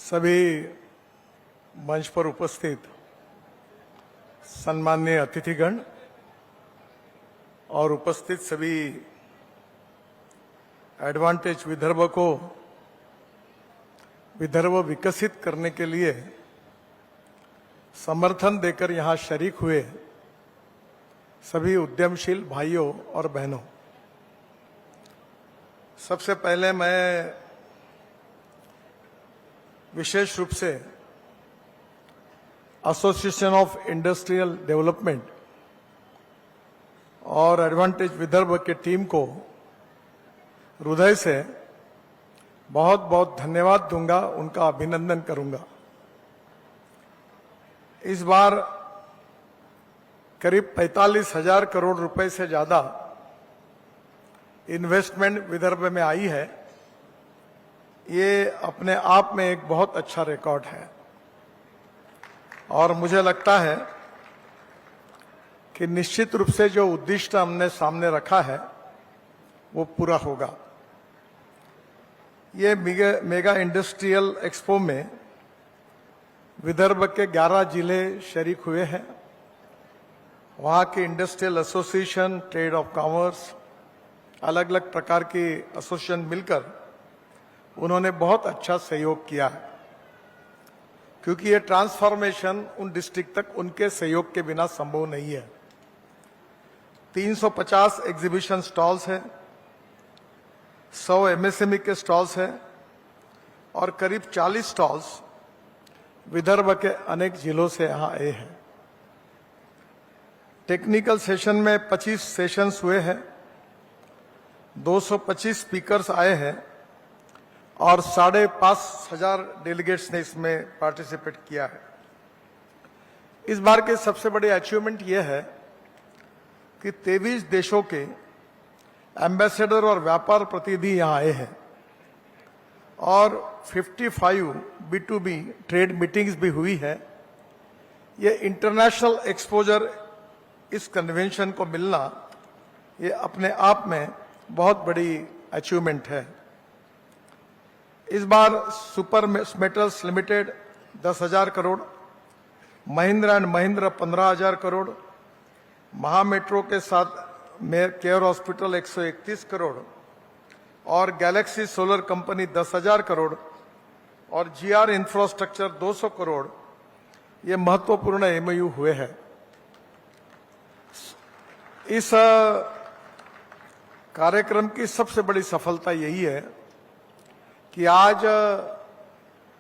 सभी मंच पर उपस्थित सम्माननीय अतिथिगण और उपस्थित सभी एडवांटेज विदर्भ को विदर्भ विकसित करने के लिए समर्थन देकर यहां शरीक हुए सभी उद्यमशील भाइयों और बहनों, सबसे पहले मैं विशेष रूप से एसोसिएशन ऑफ इंडस्ट्रियल डेवलपमेंट और एडवांटेज विदर्भ के टीम को हृदय से बहुत बहुत धन्यवाद दूंगा, उनका अभिनंदन करूंगा। इस बार करीब 45,000 करोड़ रुपए से ज्यादा इन्वेस्टमेंट विदर्भ में आई है। ये अपने आप में एक बहुत अच्छा रिकॉर्ड है और मुझे लगता है कि निश्चित रूप से जो उद्दिष्ट हमने सामने रखा है वो पूरा होगा। ये मेगा इंडस्ट्रियल एक्सपो में विदर्भ के 11 जिले शरीक हुए हैं। वहाँ के industrial association, trade off commerce, अलग अलग प्रकार की एसोसिएशन मिलकर उन्होंने बहुत अच्छा सहयोग किया है, क्योंकि ये ट्रांसफॉर्मेशन उन डिस्ट्रिक्ट तक उनके सहयोग के बिना संभव नहीं है। 350 एग्जीबिशन स्टॉल्स हैं, 100 एमएसएमई के स्टॉल्स हैं और करीब 40 स्टॉल्स विदर्भ के अनेक जिलों से यहां आए हैं। टेक्निकल सेशन में 25 सेशंस हुए हैं, 225 स्पीकर्स आए हैं और 5,500 डेलीगेट्स ने इसमें पार्टिसिपेट किया है। इस बार के सबसे बड़े अचीवमेंट यह है कि 23 देशों के एम्बेसडर और व्यापार प्रतिनिधि यहां आए हैं और 55 B2B ट्रेड मीटिंग्स भी हुई है। ये इंटरनेशनल एक्सपोजर इस कन्वेंशन को मिलना, ये अपने आप में बहुत बड़ी अचीवमेंट है। इस बार super metals limited 10,000 crore, Mahindra and Mahindra 15,000 crore, Mahametro के साथ केयर हॉस्पिटल 131 करोड़ और गैलेक्सी सोलर कंपनी 10,000 करोड़ और GR इंफ्रास्ट्रक्चर 200 करोड़, ये महत्वपूर्ण MOU हुए हैं। इस कार्यक्रम की सबसे बड़ी सफलता यही है कि आज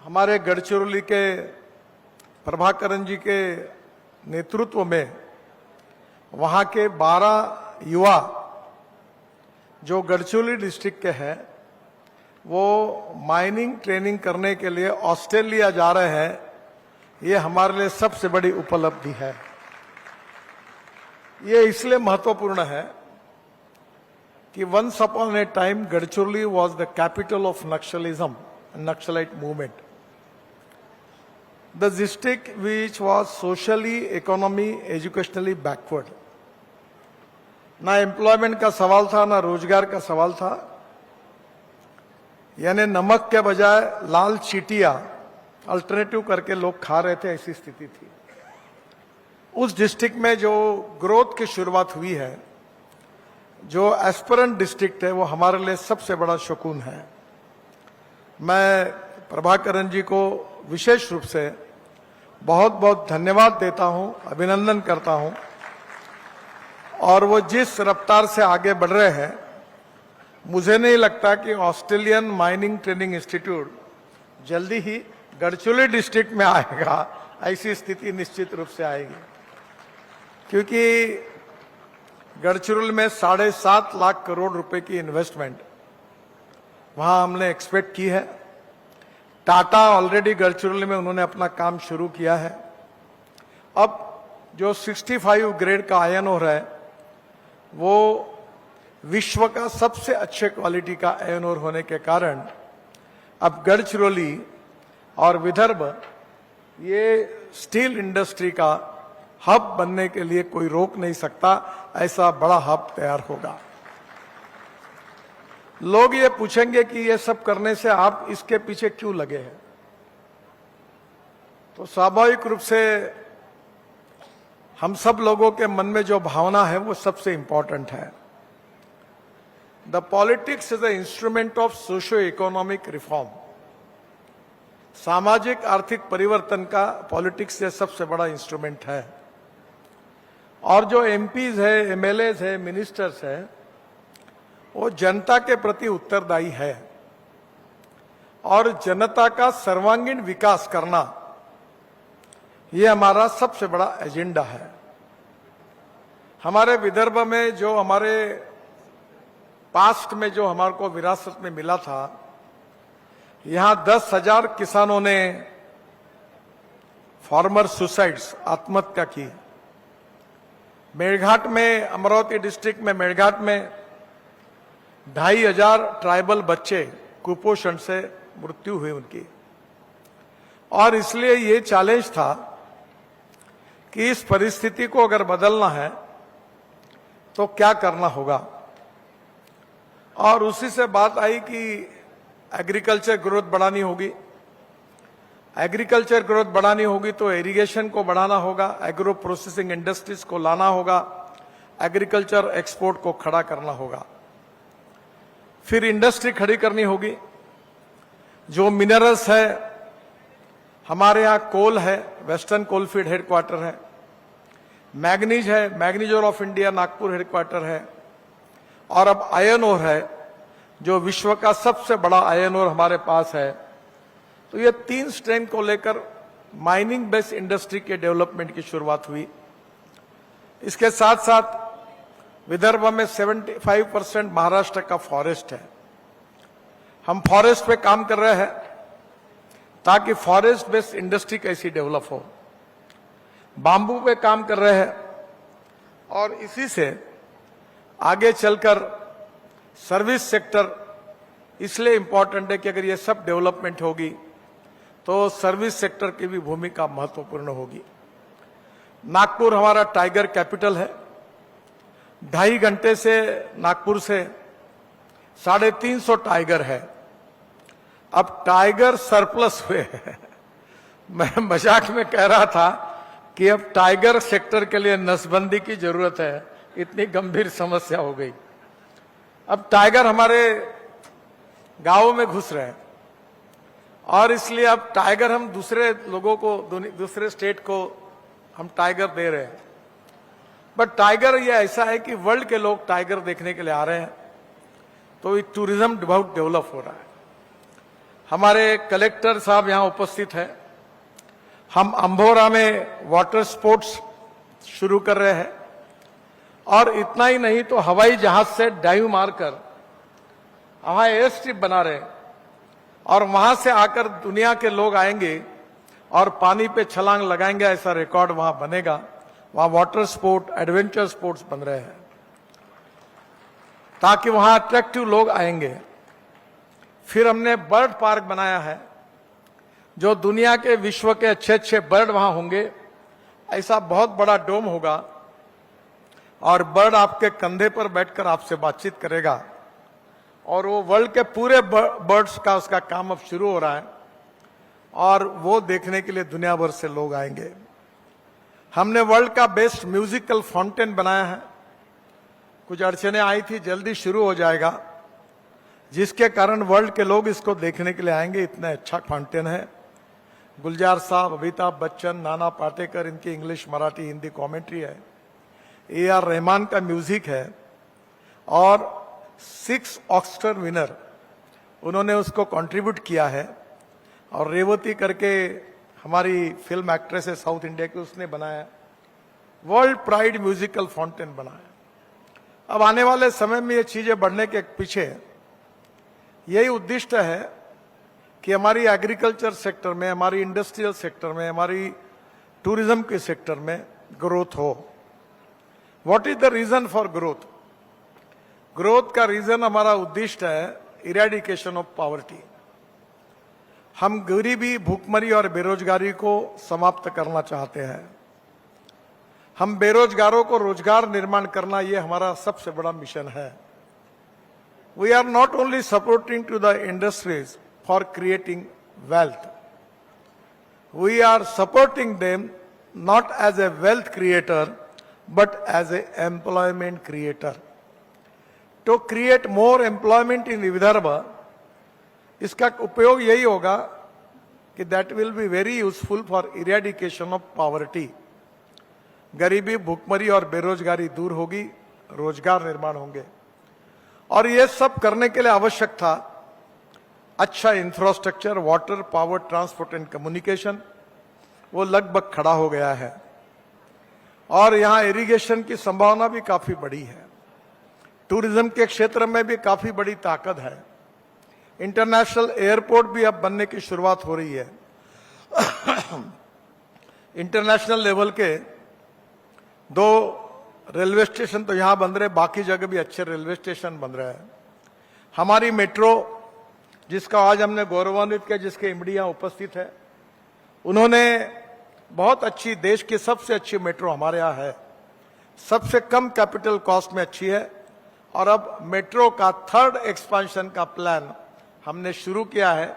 हमारे गढ़चिरौली के प्रभाकरन जी के नेतृत्व में वहां के 12 युवा जो गढ़चिरौली डिस्ट्रिक्ट के हैं, वो माइनिंग ट्रेनिंग करने के लिए ऑस्ट्रेलिया जा रहे हैं। ये हमारे लिए सबसे बड़ी उपलब्धि है। ये इसलिए महत्वपूर्ण है कि once upon a time Gadchiroli was the capital of naxalism, naxalite movement. The district which was socially, economy, educationally backward. ना एम्प्लॉयमेंट का सवाल था, ना रोजगार का सवाल था, यानी नमक के बजाय लाल चीटियां अल्टरनेटिव करके लोग खा रहे थे, ऐसी स्थिति थी। उस डिस्ट्रिक्ट में जो ग्रोथ की शुरुआत हुई है, जो एस्पिरेंट डिस्ट्रिक्ट है, वो हमारे लिए सबसे बड़ा सुकून है। मैं प्रभाकरन जी को विशेष रूप से बहुत बहुत धन्यवाद देता हूं, अभिनंदन करता हूं और वो जिस रफ्तार से आगे बढ़ रहे हैं, मुझे नहीं लगता कि ऑस्ट्रेलियन माइनिंग ट्रेनिंग इंस्टीट्यूट जल्दी ही गढ़चिरौली डिस्ट्रिक्ट में आएगा। ऐसी स्थिति निश्चित रूप से आएगी, क्योंकि गढ़चिरौली में 7.5 लाख करोड़ रुपए की इन्वेस्टमेंट वहां हमने एक्सपेक्ट की है। टाटा ऑलरेडी गढ़चिरौली में उन्होंने अपना काम शुरू किया है। अब जो 65 ग्रेड का आयन हो रहा है, वो विश्व का सबसे अच्छे क्वालिटी का आयन ओर होने के कारण अब गढ़चिरौली और विदर्भ ये स्टील इंडस्ट्री का हब बनने के लिए कोई रोक नहीं सकता। ऐसा बड़ा हब तैयार होगा। लोग ये पूछेंगे कि ये सब करने से आप इसके पीछे क्यों लगे हैं। तो स्वाभाविक रूप से हम सब लोगों के मन में जो भावना है वो सबसे इंपॉर्टेंट है। The politics is the instrument of socio economic reform. सामाजिक आर्थिक परिवर्तन का पॉलिटिक्स ये सबसे बड़ा इंस्ट्रूमेंट है। और जो एमपीज है, एमएलएज है, मिनिस्टर्स है, वो जनता के प्रति उत्तरदायी है और जनता का सर्वांगीण विकास करना ये हमारा सबसे बड़ा एजेंडा है। हमारे विदर्भ में जो हमारे पास्ट में जो हमारे को विरासत में मिला था, यहां 10,000 किसानों ने फार्मर सुसाइड्स आत्महत्या की। मेरघाट में, अमरावती डिस्ट्रिक्ट में मेरघाट में 2,500 ट्राइबल बच्चे कुपोषण से मृत्यु हुई उनकी। और इसलिए ये चैलेंज था कि इस परिस्थिति को अगर बदलना है तो क्या करना होगा। और उसी से बात आई कि एग्रीकल्चर ग्रोथ बढ़ानी होगी। एग्रीकल्चर ग्रोथ बढ़ानी होगी तो इरिगेशन को बढ़ाना होगा, एग्रो प्रोसेसिंग इंडस्ट्रीज को लाना होगा, एग्रीकल्चर एक्सपोर्ट को खड़ा करना होगा, फिर इंडस्ट्री खड़ी करनी होगी। जो मिनरल्स है, हमारे यहाँ कोल है, वेस्टर्न कोलफील्ड हेडक्वार्टर है, मैग्नीज है, manganese ore of India Nagpur headquarter है, और अब आयरन ओर है जो विश्व का सबसे बड़ा आयरन ओर हमारे पास है। तो ये 3 स्ट्रेंथ को लेकर माइनिंग बेस्ड इंडस्ट्री के डेवलपमेंट की शुरुआत हुई। इसके साथ साथ विदर्भ में 75% महाराष्ट्र का फॉरेस्ट है। हम फॉरेस्ट पे काम कर रहे हैं ताकि फॉरेस्ट बेस्ड इंडस्ट्री कैसी डेवलप हो। बांबू पे काम कर रहे हैं और इसी से आगे चलकर सर्विस सेक्टर इसलिए इंपॉर्टेंट है कि अगर ये सब डेवलपमेंट होगी तो सर्विस सेक्टर की भी भूमिका महत्वपूर्ण होगी। नागपुर हमारा टाइगर कैपिटल है। 2.5 घंटे से नागपुर से 350 टाइगर है। अब टाइगर सरप्लस हुए हैं। मैं मजाक में कह रहा था कि अब टाइगर सेक्टर के लिए नसबंदी की जरूरत है, इतनी गंभीर समस्या हो गई। अब टाइगर हमारे गांवों में घुस रहे हैं और इसलिए अब टाइगर हम दूसरे लोगों को, दूसरे स्टेट को हम टाइगर दे रहे हैं। बट टाइगर ये ऐसा है कि वर्ल्ड के लोग टाइगर देखने के लिए आ रहे हैं, तो टूरिज्म बहुत डेवलप हो रहा है। हमारे कलेक्टर साहब यहां उपस्थित हैं। हम अंबोरा में वाटर स्पोर्ट्स शुरू कर रहे हैं और इतना ही नहीं तो हवाई जहाज से डाइव मारकर वहां एयर स्ट्रिप बना रहे हैं और वहां से आकर दुनिया के लोग आएंगे और पानी पे छलांग लगाएंगे, ऐसा रिकॉर्ड वहां बनेगा। वहां वाटर स्पोर्ट, एडवेंचर स्पोर्ट्स बन रहे हैं ताकि वहां अट्रैक्टिव लोग आएंगे। फिर हमने बर्ड पार्क बनाया है, जो दुनिया के, विश्व के अच्छे बर्ड वहां होंगे। ऐसा बहुत बड़ा डोम होगा और बर्ड आपके कंधे पर बैठकर आपसे बातचीत करेगा और वो वर्ल्ड के पूरे बर्ड्स का उसका काम अब शुरू हो रहा है और वो देखने के लिए दुनिया भर से लोग आएंगे। हमने वर्ल्ड का बेस्ट म्यूजिकल फाउंटेन बनाया है। कुछ अड़चने आई थी, जल्दी शुरू हो जाएगा, जिसके कारण वर्ल्ड के लोग इसको देखने के लिए आएंगे। इतना अच्छा फाउंटेन है। गुलजार साहब, अमिताभ बच्चन, नाना पाटेकर, इनकी इंग्लिश, मराठी, हिंदी कमेंट्री है। AR रहमान का म्यूजिक है और 6 ऑस्कर विनर उन्होंने उसको कंट्रीब्यूट किया है। और रेवती करके हमारी फिल्म एक्ट्रेस है साउथ इंडिया की, उसने बनाया। वर्ल्ड प्राइड म्यूजिकल फाउंटेन बनाया। अब आने वाले समय में ये चीजें बढ़ने के पीछे यही उद्दिष्ट है कि हमारी एग्रीकल्चर सेक्टर में, हमारी इंडस्ट्रियल सेक्टर में, हमारी टूरिज्म के सेक्टर में ग्रोथ हो। What is the reason for growth? Growth का रीजन, हमारा उद्दिष्ट है इरेडिकेशन ऑफ पॉवर्टी। हम गरीबी, भूखमरी और बेरोजगारी को समाप्त करना चाहते हैं। हम बेरोजगारों को रोजगार निर्माण करना, ये हमारा सबसे बड़ा मिशन है। We are not only supporting to the industries for creating wealth. we are supporting them not as a wealth creator, but as a employment creator. To create more employment in Vidarbha, इसका उपयोग यही होगा कि that will be very useful for eradication of poverty. गरीबी, भुखमरी और बेरोजगारी दूर होगी, रोजगार निर्माण होंगे। और ये सब करने के लिए आवश्यक था अच्छा infrastructure, water, power, transport and communication, वो लगभग खड़ा हो गया है। और यहां इरिगेशन की संभावना भी काफी बड़ी है। टूरिज्म के क्षेत्र में भी काफी बड़ी ताकत है। इंटरनेशनल एयरपोर्ट भी अब बनने की शुरुआत हो रही है। इंटरनेशनल लेवल के 2 रेलवे स्टेशन तो यहां बन रहे, बाकी जगह भी अच्छे रेलवे स्टेशन बन रहे हैं। हमारी मेट्रो, जिसका आज हमने गौरवान्वित किया, जिसके एमडी यहां उपस्थित है, उन्होंने बहुत अच्छी, देश की सबसे अच्छी मेट्रो हमारे यहां है, सबसे कम कैपिटल कॉस्ट में अच्छी है। और अब मेट्रो का 3rd एक्सपेंशन का प्लान हमने शुरू किया है।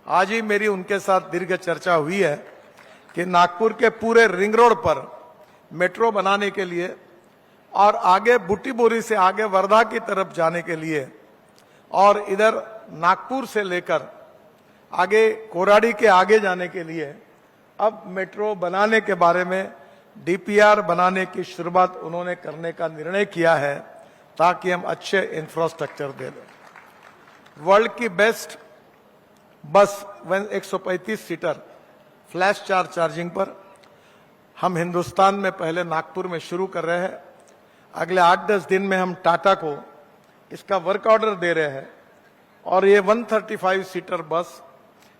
आज ही मेरी उनके साथ दीर्घ चर्चा हुई है कि नागपुर के पूरे रिंग रोड पर मेट्रो बनाने के लिए और आगे बुटीबोरी से आगे वर्धा की तरफ जाने के लिए और इधर नागपुर से लेकर आगे कोराडी के आगे जाने के लिए अब मेट्रो बनाने के बारे में डीपीआर बनाने की शुरुआत उन्होंने करने का निर्णय किया है, ताकि हम अच्छे इंफ्रास्ट्रक्चर दे दें। वर्ल्ड की बेस्ट बस 135 सीटर फ्लैश चार्जिंग पर हम हिंदुस्तान में पहले नागपुर में शुरू कर रहे हैं। अगले 8-10 दिन में हम टाटा को इसका वर्क ऑर्डर दे रहे हैं। और ये 135 सीटर बस,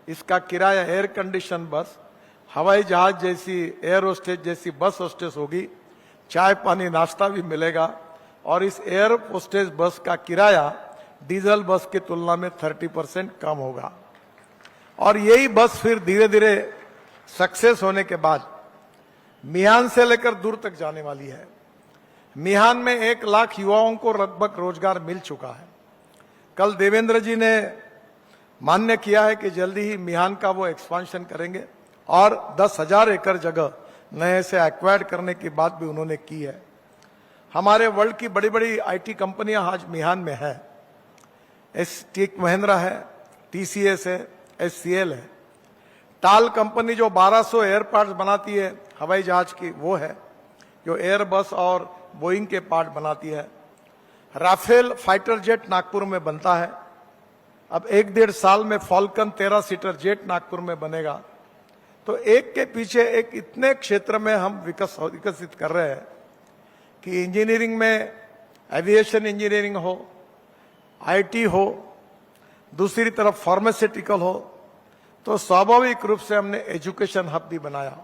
इसका किराया एयर कंडीशन बस, हवाई जहाज जैसी, एयर होस्टेस जैसी बस होस्टेस होगी, चाय पानी नाश्ता भी मिलेगा। और इस एयर होस्टेस बस का किराया डीजल बस की तुलना में 30% कम होगा। और यही बस फिर धीरे धीरे सक्सेस होने के बाद मिहान से लेकर दूर तक जाने वाली है। मिहान में 1 लाख युवाओं को लगभग रोजगार मिल चुका है। कल देवेंद्र जी ने मान्य किया है कि जल्दी ही मिहान का वो एक्सपांशन करेंगे और 10,000 एकड़ जगह नए से एक्वायर्ड करने की बात भी उन्होंने की है। हमारे वर्ल्ड की बड़ी बड़ी आईटी कंपनियां आज मिहान में है। टेक महिंद्रा है, टीसीएस है, एचसीएल है। टाल कंपनी जो 1200 एयर पार्ट्स बनाती है हवाई जहाज की, वो है जो एयरबस और बोइंग के पार्ट बनाती है। राफेल फाइटर जेट नागपुर में बनता है। अब 1-1.5 साल में फॉल्कन 13 सीटर जेट नागपुर में बनेगा। तो एक के पीछे एक इतने क्षेत्र में हम विकसित कर रहे हैं कि इंजीनियरिंग में एविएशन इंजीनियरिंग हो, आईटी हो, दूसरी तरफ फार्मास्यूटिकल हो, तो स्वाभाविक रूप से हमने एजुकेशन हब भी बनाया।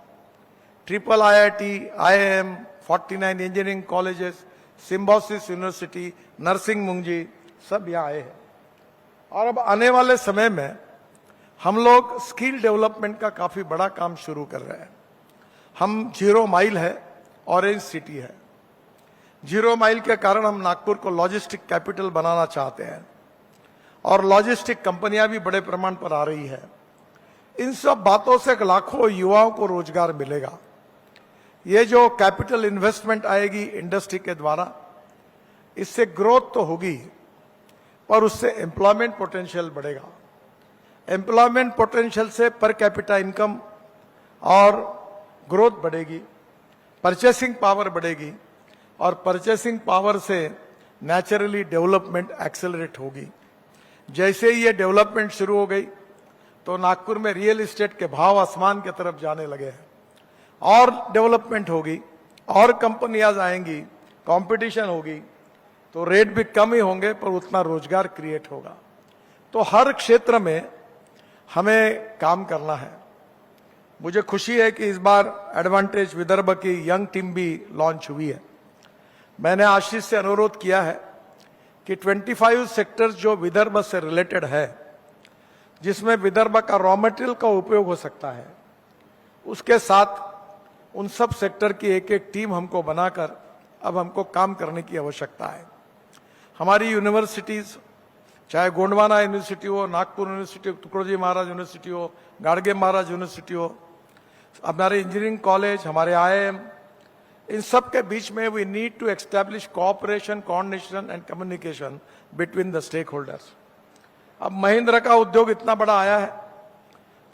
Triple IIT, IIM, 49 engineering colleges, Symbiosis university, nursing मुंजी, सब यहाँ आए हैं। और अब आने वाले समय में हम लोग स्किल डेवलपमेंट का काफी बड़ा काम शुरू कर रहे हैं। हम 0 माइल है, ऑरेंज सिटी है। 0 माइल के कारण हम नागपुर को लॉजिस्टिक कैपिटल बनाना चाहते हैं और लॉजिस्टिक कंपनियां भी बड़े प्रमाण पर आ रही है। इन सब बातों से लाखों युवाओं को रोजगार मिलेगा। ये जो कैपिटल इन्वेस्टमेंट आएगी इंडस्ट्री के द्वारा, इससे ग्रोथ तो होगी पर उससे एम्प्लॉयमेंट पोटेंशियल बढ़ेगा। एम्प्लॉयमेंट पोटेंशियल से पर कैपिटा इनकम और ग्रोथ बढ़ेगी, परचेसिंग पावर बढ़ेगी और परचेसिंग पावर से नेचुरली डेवलपमेंट एक्सेलरेट होगी। जैसे ही ये डेवलपमेंट शुरू हो गई तो नागपुर में रियल एस्टेट के भाव आसमान की तरफ जाने लगे हैं। और डेवलपमेंट होगी और कंपनियां आएंगी, कंपटीशन होगी, तो रेट भी कम ही होंगे पर उतना रोजगार क्रिएट होगा। तो हर क्षेत्र में हमें काम करना है। मुझे खुशी है कि इस बार एडवांटेज विदर्भ की यंग टीम भी लॉन्च हुई है। मैंने आशीष से अनुरोध किया है कि 25 सेक्टर्स जो विदर्भ से रिलेटेड है, जिसमें विदर्भ का रॉ मटेरियल का उपयोग हो सकता है, उसके साथ उन सब सेक्टर की एक एक टीम हमको बनाकर अब हमको काम करने की आवश्यकता है। हमारी यूनिवर्सिटीज, चाहे गोंडवाना यूनिवर्सिटी हो, नागपुर यूनिवर्सिटी हो, तुकडोजी महाराज यूनिवर्सिटी हो, गाडगे महाराज यूनिवर्सिटी हो, हमारे इंजीनियरिंग कॉलेज, हमारे IIM, इन सब के बीच में we need to establish cooperation, coordination and communication between the stake holders. अब महिंद्रा का उद्योग इतना बड़ा आया है,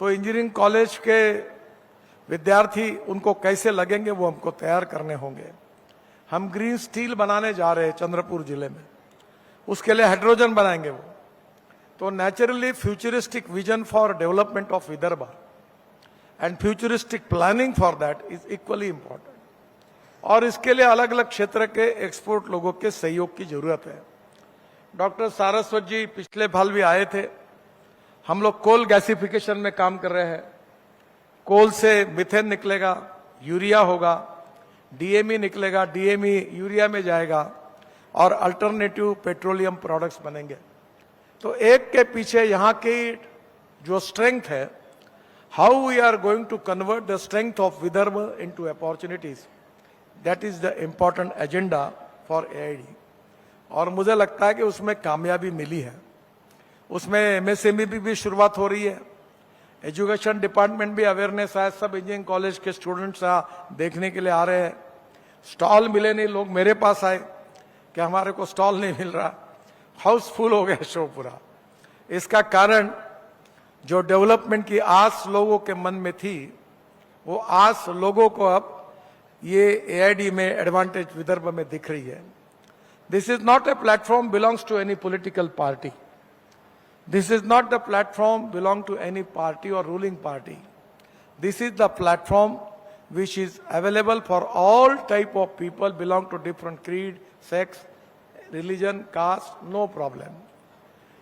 तो इंजीनियरिंग कॉलेज के विद्यार्थी उनको कैसे लगेंगे वो हमको तैयार करने होंगे। हम ग्रीन स्टील बनाने जा रहे हैं चंद्रपुर जिले में, उसके लिए हाइड्रोजन बनाएंगे वो। तो naturally futuristic vision for development of Vidarbha and futuristic planning for that is equally important. और इसके लिए अलग अलग क्षेत्र के एक्सपोर्ट लोगों के सहयोग की जरूरत है। डॉक्टर सारस्वत जी पिछले साल भी आए थे। हम लोग कोल गैसिफिकेशन में काम कर रहे हैं। कोल से मिथेन निकलेगा, यूरिया होगा, DME निकलेगा, DME यूरिया में जाएगा और अल्टरनेटिव पेट्रोलियम प्रोडक्ट्स बनेंगे। तो एक के पीछे यहाँ की जो स्ट्रेंथ है, how we are going to convert the strength of Vidarbha into opportunities, that is the important agenda for AID। और मुझे लगता है कि उसमें कामयाबी मिली है। उसमें MSME भी शुरुआत हो रही है। एजुकेशन डिपार्टमेंट भी अवेयरनेस है, सब इंजीनियरिंग कॉलेज के स्टूडेंट्स देखने के लिए आ रहे हैं। स्टॉल मिले नहीं, लोग मेरे पास आए कि हमारे को स्टॉल नहीं मिल रहा। हाउसफुल हो गया शो पूरा। इसका कारण जो डेवलपमेंट की आस लोगों के मन में थी, वो आस लोगों को अब ये AID में एडवांटेज विदर्भ में दिख रही है। This is not a platform belongs to any political party. This is not the platform belong to any party or ruling party. This is the platform which is available for all type of people belong to different creed, sex, religion, caste, no problem.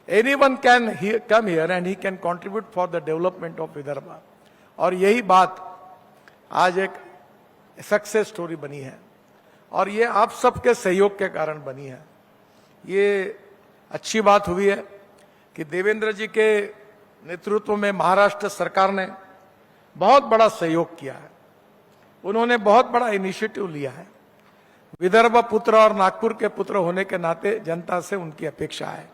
Anyone can come here and he can contribute for the development of Vidarbha. और यही बात आज एक success story बनी है और ये आप सबके सहयोग के कारण बनी है। ये अच्छी बात हुई है कि देवेंद्र जी के नेतृत्व में महाराष्ट्र सरकार ने बहुत बड़ा सहयोग किया है। उन्होंने बहुत बड़ा इनिशिएटिव लिया है। विदर्भ पुत्र और नागपुर के पुत्र होने के नाते जनता से उनकी अपेक्षा है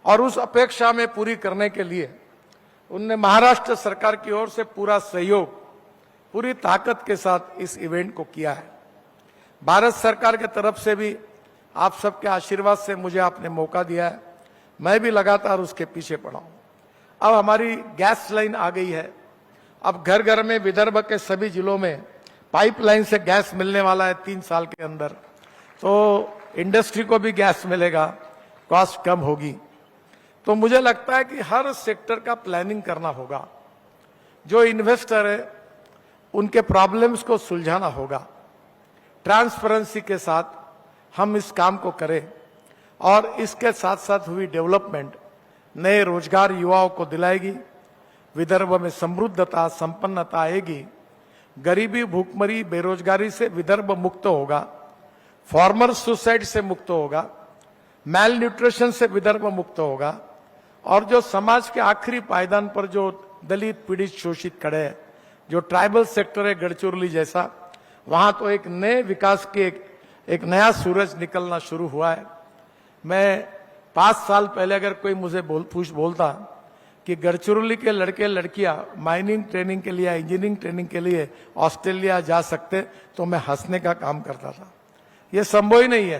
और उस अपेक्षा में पूरी करने के लिए उनने महाराष्ट्र सरकार की ओर से पूरा सहयोग, पूरी ताकत के साथ इस इवेंट को किया है। भारत सरकार की तरफ से भी आप सबके आशीर्वाद से मुझे आपने मौका दिया है। मैं भी लगातार उसके पीछे पड़ा हूं। अब हमारी गैस लाइन आ गई है। अब घर घर में विदर्भ के सभी जिलों में पाइपलाइन से गैस मिलने वाला है 3 साल के अंदर। तो इंडस्ट्री को भी गैस मिलेगा, कॉस्ट कम होगी। तो मुझे लगता है कि हर सेक्टर का प्लानिंग करना होगा। जो इन्वेस्टर है उनके प्रॉब्लम्स को सुलझाना होगा। ट्रांसपेरेंसी के साथ हम इस काम को करें और इसके साथ साथ हुई डेवलपमेंट नए रोजगार युवाओं को दिलाएगी। विदर्भ में समृद्धता, संपन्नता आएगी। गरीबी, भूखमरी, बेरोजगारी से विदर्भ मुक्त होगा। फार्मर सुसाइड से मुक्त होगा। मैल न्यूट्रिशन से विदर्भ मुक्त होगा। और जो समाज के आखिरी पायदान पर जो दलित, पीड़ित, शोषित खड़े हैं, जो ट्राइबल सेक्टर है गढ़चिरौली जैसा, वहां तो एक नए विकास के एक नया सूरज निकलना शुरू हुआ है। मैं 5 साल पहले अगर कोई मुझे बोलता कि गढ़चिरौली के लड़के लड़कियां माइनिंग ट्रेनिंग के लिए, इंजीनियरिंग ट्रेनिंग के लिए ऑस्ट्रेलिया जा सकते, तो मैं हंसने का काम करता था। ये संभव ही नहीं है,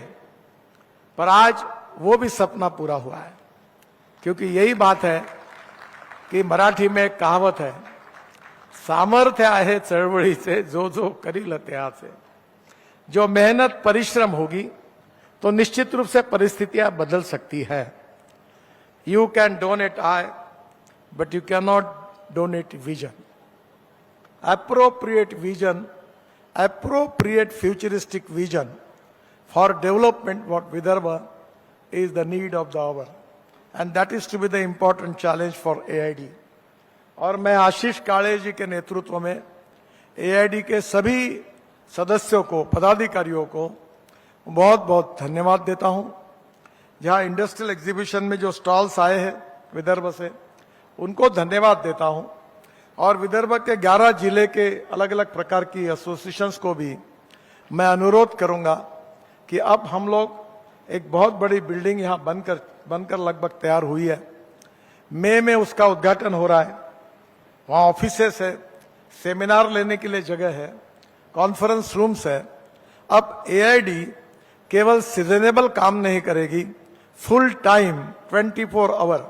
पर आज वो भी सपना पूरा हुआ है। क्योंकि यही बात है कि मराठी में एक कहावत है, सामर्थ्य आहे चळवळीचे जो जो करील त्याचे। जो मेहनत परिश्रम होगी तो निश्चित रूप से परिस्थितियां बदल सकती है। You can donate I, but you can not donate vision. appropriate vision, appropriate futuristic vision for development what Vidarbha is the need of the hour, and that is to be the important challenge for AID। और मैं आशीष काळे जी के नेतृत्व में AID के सभी सदस्यों को, पदाधिकारियों को बहुत बहुत धन्यवाद देता हूं। जहां इंडस्ट्रियल एग्जीबिशन में जो स्टॉल्स आए हैं विदर्भ से, उनको धन्यवाद देता हूं। और विदर्भ के 11 जिले के अलग अलग प्रकार की एसोसिएशंस को भी मैं अनुरोध करूंगा कि अब हम लोग एक बहुत बड़ी बिल्डिंग यहां बनकर लगभग तैयार हुई है। मई में उसका उद्घाटन हो रहा है। वहां ऑफिसेस है, सेमिनार लेने के लिए जगह है, कॉन्फ्रेंस रूम्स है। अब एआईडी केवल सीजनेबल काम नहीं करेगी, full time 24 hour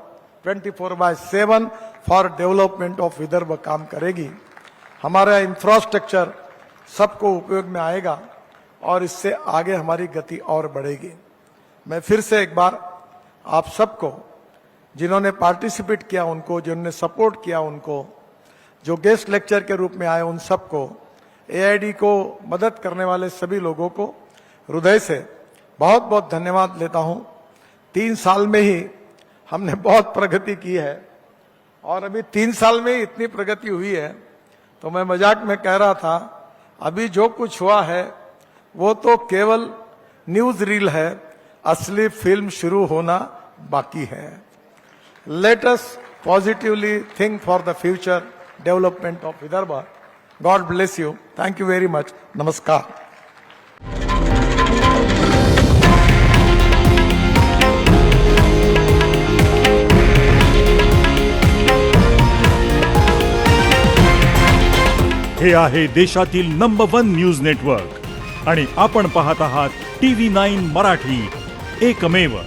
24/7 for development of Vidarbha काम करेगी। हमारा इंफ्रास्ट्रक्चर सबको उपयोग में आएगा और इससे आगे हमारी गति और बढ़ेगी। मैं फिर से एक बार आप सबको, जिन्होंने पार्टिसिपेट किया उनको, जिन्होंने सपोर्ट किया उनको, जो गेस्ट लेक्चर के रूप में आए उन सबको, एआईडी को मदद करने वाले सभी लोगों को हृदय से बहुत बहुत धन्यवाद लेता हूं। 3 साल में ही हमने बहुत प्रगति की है और अभी 3 साल में ही इतनी प्रगति हुई है, तो मैं मजाक में कह रहा था अभी जो कुछ हुआ है वो तो केवल न्यूज रील है, असली फिल्म शुरू होना बाकी है। Let us positively think for the future development of Vidarbha. God bless you. Thank you very much. नमस्कार। हे आहे देशातील नंबर 1 न्यूज नेटवर्क आणि आपण पाहत आहात TV9 मराठी, एकमेव।